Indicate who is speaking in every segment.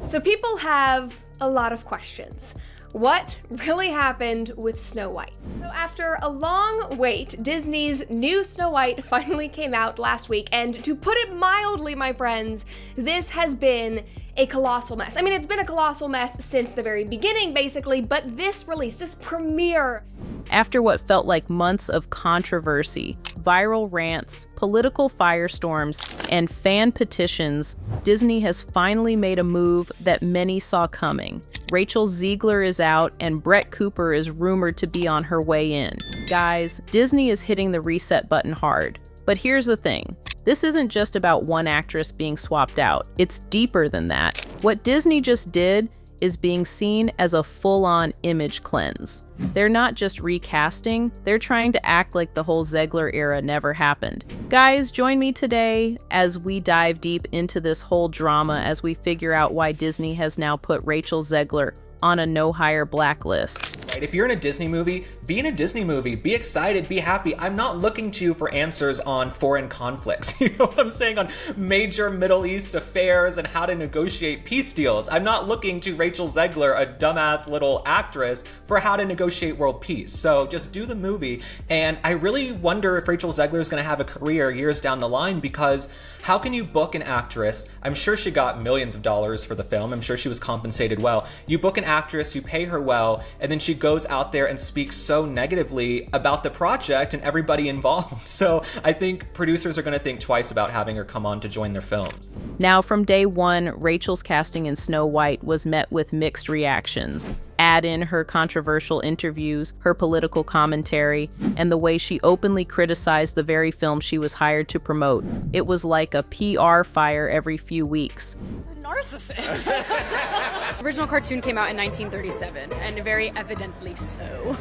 Speaker 1: So people have a lot of questions. What really happened with Snow White? So after a long wait, Disney's new Snow White finally came out last week, and to put it mildly, my friends, this has been a colossal mess. I mean, it's been a colossal mess since the very beginning, basically, but this release, this premiere.
Speaker 2: After what felt like months of controversy, viral rants, political firestorms, and fan petitions, Disney has finally made a move that many saw coming. Rachel Zegler is out, and Brett Cooper is rumored to be on her way in. Guys, Disney is hitting the reset button hard. But here's the thing. This isn't just about one actress being swapped out. It's deeper than that. What Disney just did is being seen as a full-on image cleanse. They're not just recasting, they're trying to act like the whole Zegler era never happened. Guys, join me today as we dive deep into this whole drama as we figure out why Disney has now put Rachel Zegler on a no-hire blacklist.
Speaker 3: Right? If you're in a Disney movie, be in a Disney movie. Be excited, be happy. I'm not looking to you for answers on foreign conflicts. You know what I'm saying? On major Middle East affairs and how to negotiate peace deals. I'm not looking to Rachel Zegler, a dumbass little actress, for how to negotiate world peace. So just do the movie. And I really wonder if Rachel Zegler is going to have a career years down the line, because how can you book an actress? I'm sure she got millions of dollars for the film. I'm sure she was compensated well. You book an actress, you pay her well, and then she goes out there and speaks so negatively about the project and everybody involved. So I think producers are going to think twice about having her come on to join their films.
Speaker 2: Now, from day one, Rachel's casting in Snow White was met with mixed reactions. Add in her controversial interviews, her political commentary, and the way she openly criticized the very film she was hired to promote. It was like a PR fire every few weeks.
Speaker 4: Narcissist. The original cartoon came out in 1937, and very evidently so.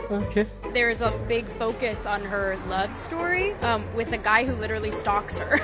Speaker 3: Okay.
Speaker 4: There's a big focus on her love story with a guy who literally stalks her.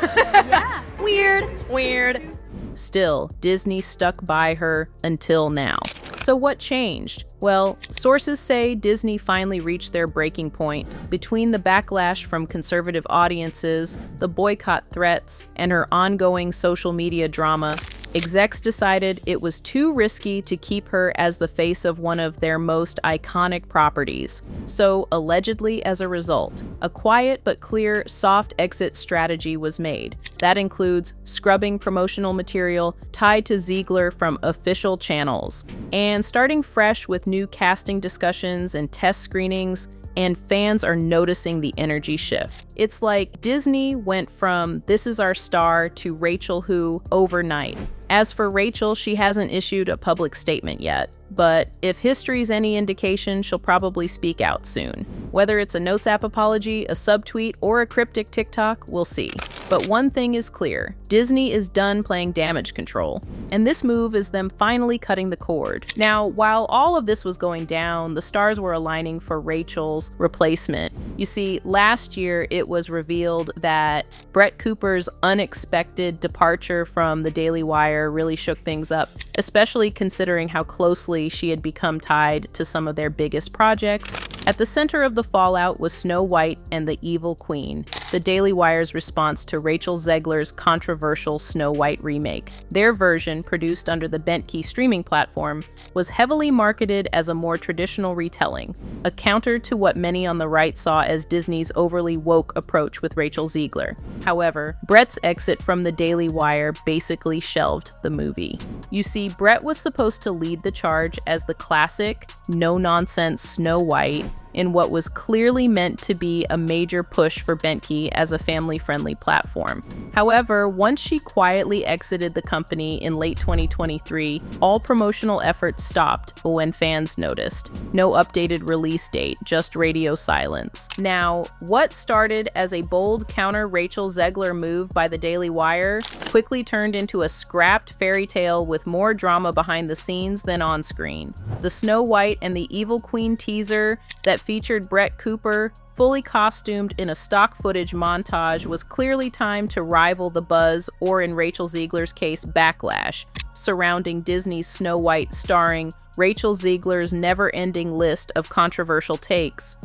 Speaker 4: Yeah. Weird.
Speaker 2: Still, Disney stuck by her until now. So what changed? Well, sources say Disney finally reached their breaking point. Between the backlash from conservative audiences, the boycott threats, and her ongoing social media drama, execs decided it was too risky to keep her as the face of one of their most iconic properties. So, allegedly as a result, a quiet but clear soft exit strategy was made. That includes scrubbing promotional material tied to Zegler from official channels, and starting fresh with new casting discussions and test screenings, and fans are noticing the energy shift. It's like Disney went from "this is our star" to Rachel who overnight. As for Rachel, she hasn't issued a public statement yet, but if history's any indication, she'll probably speak out soon. Whether it's a Notes app apology, a subtweet, or a cryptic TikTok, we'll see. But one thing is clear, Disney is done playing damage control, and this move is them finally cutting the cord. Now, while all of this was going down, the stars were aligning for Rachel's replacement. You see, last year it was revealed that Brett Cooper's unexpected departure from the Daily Wire really shook things up, especially considering how closely she had become tied to some of their biggest projects. At the center of the fallout was Snow White and the Evil Queen, the Daily Wire's response to Rachel Zegler's controversial Snow White remake. Their version, produced under the Bentkey streaming platform, was heavily marketed as a more traditional retelling, a counter to what many on the right saw as Disney's overly woke approach with Rachel Zegler. However, Brett's exit from the Daily Wire basically shelved the movie. You see, Brett was supposed to lead the charge as the classic, no-nonsense Snow White in what was clearly meant to be a major push for Bentkey as a family-friendly platform. However, once she quietly exited the company in late 2023, all promotional efforts stopped when fans noticed. No updated release date, just radio silence. Now, what started as a bold counter-Rachel Zegler move by the Daily Wire quickly turned into a scrapped fairy tale with more drama behind the scenes than on screen. The Snow White and the Evil Queen teaser that featured Brett Cooper fully costumed in a stock footage montage was clearly timed to rival the buzz, or in Rachel Zegler's case, backlash, surrounding Disney's Snow White, starring Rachel Zegler's never-ending list of controversial takes.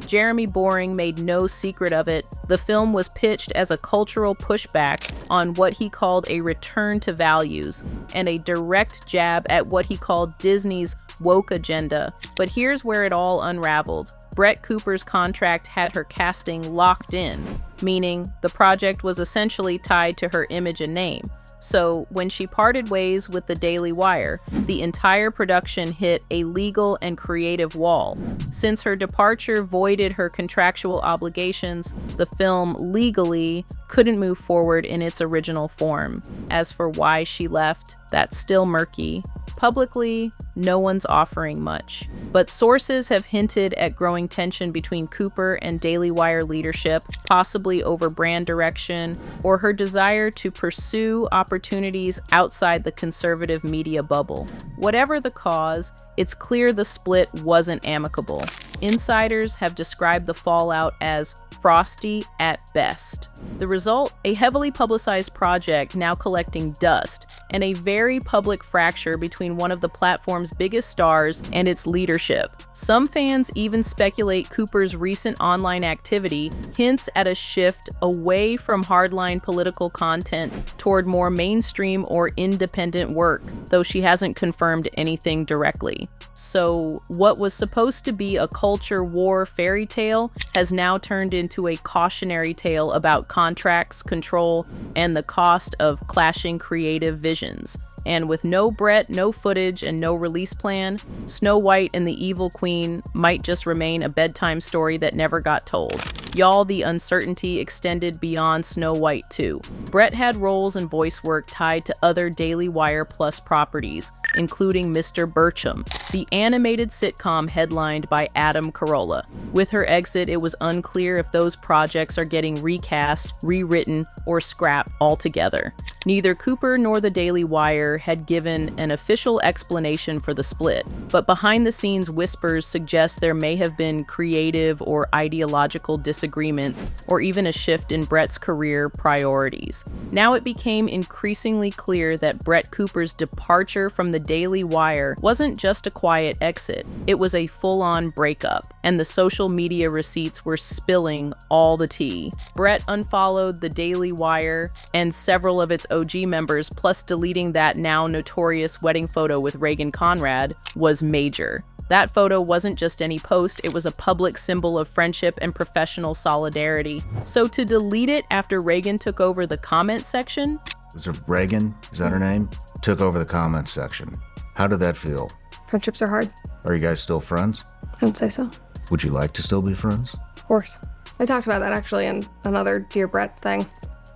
Speaker 2: Jeremy Boring made no secret of it. The film was pitched as a cultural pushback on what he called a return to values and a direct jab at what he called Disney's woke agenda. But here's where it all unraveled. Brett Cooper's contract had her casting locked in, meaning the project was essentially tied to her image and name. So when she parted ways with the Daily Wire, the entire production hit a legal and creative wall. Since her departure voided her contractual obligations, the film legally couldn't move forward in its original form. As for why she left, that's still murky. Publicly, no one's offering much. But sources have hinted at growing tension between Cooper and Daily Wire leadership, possibly over brand direction or her desire to pursue opportunities outside the conservative media bubble. Whatever the cause, it's clear the split wasn't amicable. Insiders have described the fallout as frosty at best. The result, a heavily publicized project now collecting dust, and a very public fracture between one of the platform's biggest stars and its leadership. Some fans even speculate Cooper's recent online activity hints at a shift away from hardline political content toward more mainstream or independent work, though she hasn't confirmed anything directly. So, what was supposed to be a culture war fairy tale has now turned into a cautionary tale about contracts, control, and the cost of clashing creative visions. And with no Brett, no footage, and no release plan, Snow White and the Evil Queen might just remain a bedtime story that never got told. Y'all, the uncertainty extended beyond Snow White too. Brett had roles and voice work tied to other Daily Wire Plus properties, including Mr. Burcham, the animated sitcom headlined by Adam Carolla. With her exit, it was unclear if those projects are getting recast, rewritten, or scrapped altogether. Neither Cooper nor the Daily Wire had given an official explanation for the split, but behind-the-scenes whispers suggest there may have been creative or ideological disagreements, or even a shift in Brett's career priorities. Now it became increasingly clear that Brett Cooper's departure from the Daily Wire wasn't just a quiet exit, it was a full-on breakup, and the social media receipts were spilling all the tea. Brett unfollowed the Daily Wire and several of its OG members, plus deleting that now notorious wedding photo with Reagan Conrad, was major. That photo wasn't just any post, it was a public symbol of friendship and professional solidarity. So to delete it after Reagan took over the comment section?
Speaker 5: Was it Reagan? Is that her name? Took over the comment section. How did that feel?
Speaker 1: Friendships are hard.
Speaker 5: Are you guys still friends?
Speaker 1: I would say so.
Speaker 5: Would you like to still be friends?
Speaker 1: Of course. I talked about that actually in another Dear Brett thing.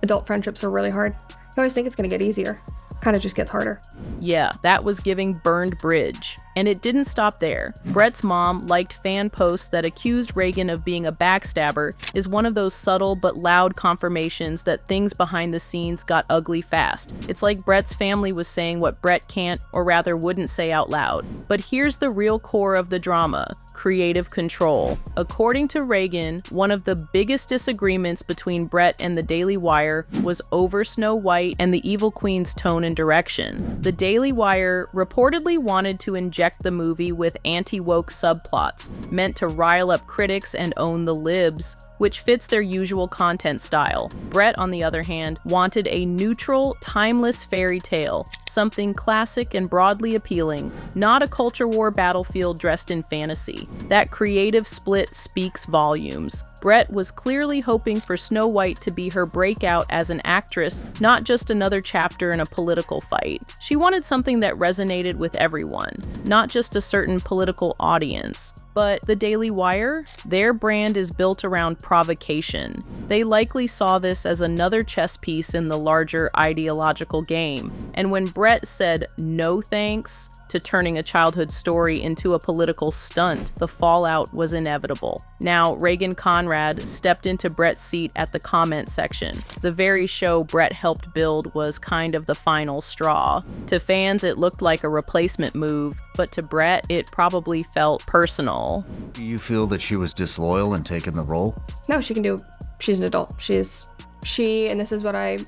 Speaker 1: Adult friendships are really hard. You always think it's gonna get easier. Kind of just gets harder.
Speaker 2: Yeah, that was giving burned bridge. And it didn't stop there. Brett's mom liked fan posts that accused Reagan of being a backstabber is one of those subtle but loud confirmations that things behind the scenes got ugly fast. It's like Brett's family was saying what Brett can't, or rather wouldn't say out loud. But here's the real core of the drama: creative control. According to Reagan, one of the biggest disagreements between Brett and the Daily Wire was over Snow White and the Evil Queen's tone and direction. The Daily Wire reportedly wanted to inject the movie with anti-woke subplots, meant to rile up critics and own the libs, which fits their usual content style. Brett, on the other hand, wanted a neutral, timeless fairy tale, something classic and broadly appealing, not a culture war battlefield dressed in fantasy. That creative split speaks volumes. Brett was clearly hoping for Snow White to be her breakout as an actress, not just another chapter in a political fight. She wanted something that resonated with everyone, not just a certain political audience. But the Daily Wire? Their brand is built around provocation. They likely saw this as another chess piece in the larger ideological game. And when Brett said no thanks to turning a childhood story into a political stunt, the fallout was inevitable. Now, Reagan Conrad stepped into Brett's seat at the comment section. The very show Brett helped build was kind of the final straw. To fans, it looked like a replacement move, but to Brett, it probably felt personal.
Speaker 5: Do you feel that she was disloyal in taking the role?
Speaker 1: No, she can do. She's an adult. She, and this is what I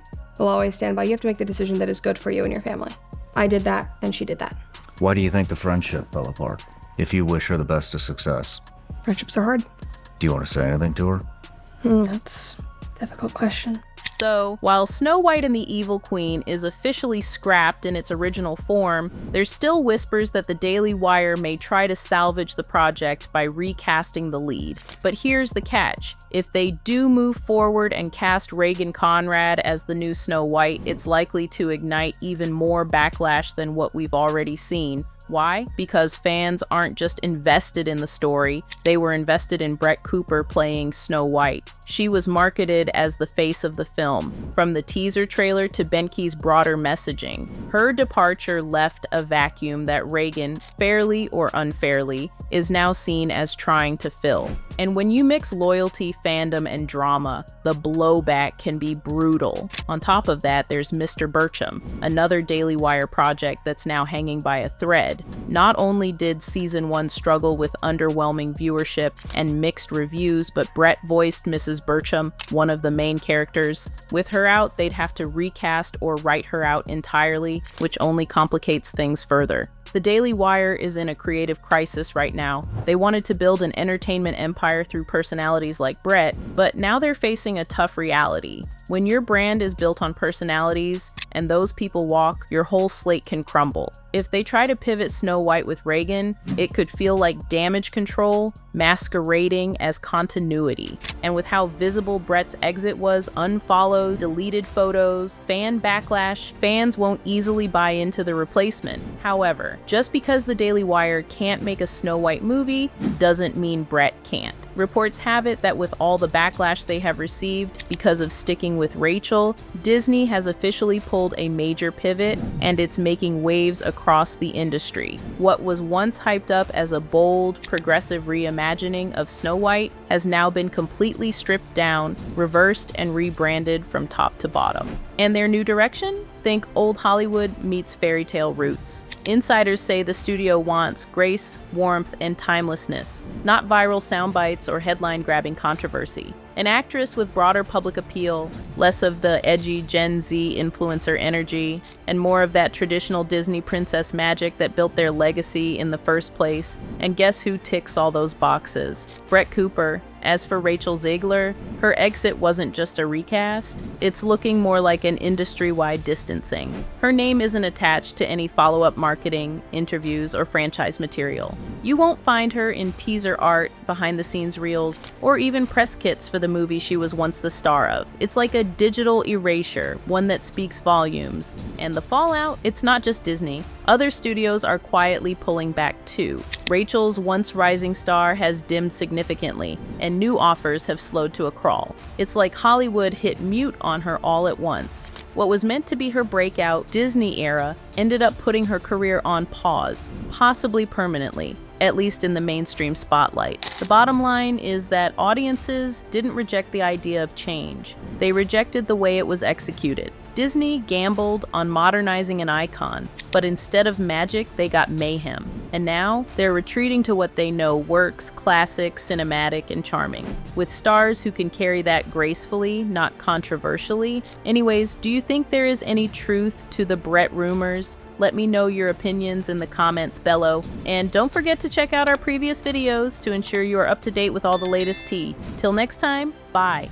Speaker 1: will always stand by, you have to make the decision that is good for you and your family. I did that, and she did that.
Speaker 5: Why do you think the friendship fell apart? If you wish her the best of success.
Speaker 1: Friendships are hard.
Speaker 5: Do you want to say anything to her?
Speaker 1: That's a difficult question.
Speaker 2: So, while Snow White and the Evil Queen is officially scrapped in its original form, there's still whispers that the Daily Wire may try to salvage the project by recasting the lead. But here's the catch. If they do move forward and cast Regan Conrad as the new Snow White, it's likely to ignite even more backlash than what we've already seen. Why? Because fans aren't just invested in the story, they were invested in Brett Cooper playing Snow White. She was marketed as the face of the film, from the teaser trailer to Benke's broader messaging. Her departure left a vacuum that Regan, fairly or unfairly, is now seen as trying to fill. And when you mix loyalty, fandom, and drama, the blowback can be brutal. On top of that, there's Mr. Burcham, another Daily Wire project that's now hanging by a thread. Not only did season 1 struggle with underwhelming viewership and mixed reviews, but Brett voiced Mrs. Burcham, one of the main characters. With her out, they'd have to recast or write her out entirely, which only complicates things further. The Daily Wire is in a creative crisis right now. They wanted to build an entertainment empire through personalities like Brett, but now they're facing a tough reality. When your brand is built on personalities and those people walk, your whole slate can crumble. If they try to pivot Snow White with Regan, it could feel like damage control masquerading as continuity. And with how visible Brett's exit was, unfollowed, deleted photos, fan backlash, fans won't easily buy into the replacement. However, just because the Daily Wire can't make a Snow White movie doesn't mean Brett can't. Reports have it that with all the backlash they have received because of sticking with Rachel, Disney has officially pulled a major pivot and it's making waves across the industry. What was once hyped up as a bold, progressive reimagining of Snow White has now been completely stripped down, reversed, and rebranded from top to bottom. And their new direction? Think old Hollywood meets fairy tale roots. Insiders say the studio wants grace, warmth, and timelessness, not viral sound bites or headline-grabbing controversy. An actress with broader public appeal, less of the edgy Gen Z influencer energy, and more of that traditional Disney princess magic that built their legacy in the first place. And guess who ticks all those boxes? Brett Cooper. As for Rachel Zegler, her exit wasn't just a recast, it's looking more like an industry-wide distancing. Her name isn't attached to any follow-up marketing, interviews, or franchise material. You won't find her in teaser art, behind-the-scenes reels, or even press kits for the movie she was once the star of. It's like a digital erasure, one that speaks volumes. And the fallout? It's not just Disney. Other studios are quietly pulling back too. Rachel's once rising star has dimmed significantly, and new offers have slowed to a crawl. It's like Hollywood hit mute on her all at once. What was meant to be her breakout Disney era ended up putting her career on pause, possibly permanently, at least in the mainstream spotlight. The bottom line is that audiences didn't reject the idea of change. They rejected the way it was executed. Disney gambled on modernizing an icon, but instead of magic, they got mayhem. And now, they're retreating to what they know works, classic, cinematic, and charming, with stars who can carry that gracefully, not controversially. Anyways, do you think there is any truth to the Brett rumors? Let me know your opinions in the comments below. And don't forget to check out our previous videos to ensure you are up to date with all the latest tea. Till next time, bye.